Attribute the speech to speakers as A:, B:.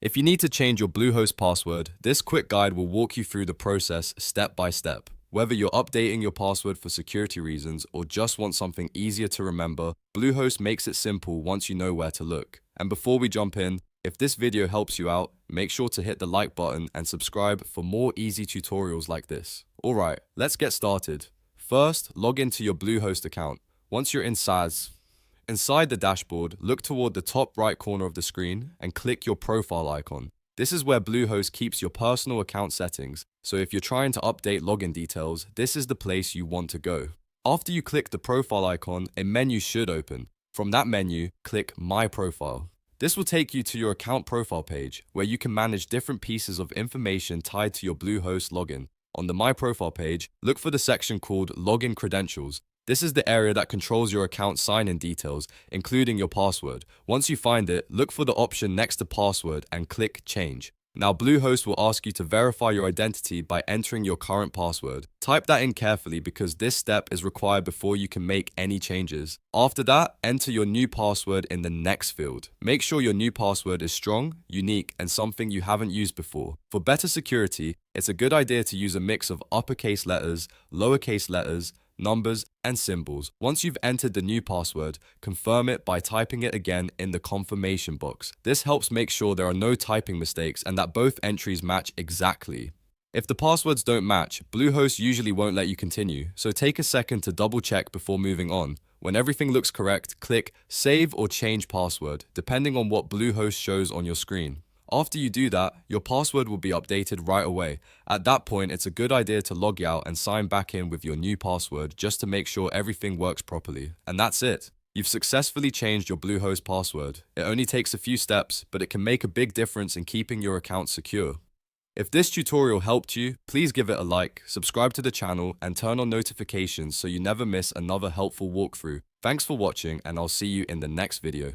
A: If you need to change your Bluehost password, this quick guide will walk you through the process step by step. Whether you're updating your password for security reasons or just want something easier to remember, Bluehost makes it simple once you know where to look. And before we jump in, if this video helps you out, make sure to hit the like button and subscribe for more easy tutorials like this. Alright, let's get started. First, log into your Bluehost account. Once you're inside the dashboard, look toward the top right corner of the screen and click your profile icon. This is where Bluehost keeps your personal account settings, so if you're trying to update login details, this is the place you want to go. After you click the profile icon, a menu should open. From that menu, click My Profile. This will take you to your account profile page, where you can manage different pieces of information tied to your Bluehost login. On the My Profile page, look for the section called Login Credentials. This is the area that controls your account sign-in details, including your password. Once you find it, look for the option next to password and click Change. Now Bluehost will ask you to verify your identity by entering your current password. Type that in carefully because this step is required before you can make any changes. After that, enter your new password in the next field. Make sure your new password is strong, unique, and something you haven't used before. For better security, it's a good idea to use a mix of uppercase letters, lowercase letters, numbers, and symbols. Once you've entered the new password, confirm it by typing it again in the confirmation box. This helps make sure there are no typing mistakes and that both entries match exactly. If the passwords don't match, Bluehost usually won't let you continue, so take a second to double check before moving on. When everything looks correct, click Save or Change Password, depending on what Bluehost shows on your screen. After you do that, your password will be updated right away. At that point, it's a good idea to log out and sign back in with your new password just to make sure everything works properly. And that's it. You've successfully changed your Bluehost password. It only takes a few steps, but it can make a big difference in keeping your account secure. If this tutorial helped you, please give it a like, subscribe to the channel, and turn on notifications so you never miss another helpful walkthrough. Thanks for watching, and I'll see you in the next video.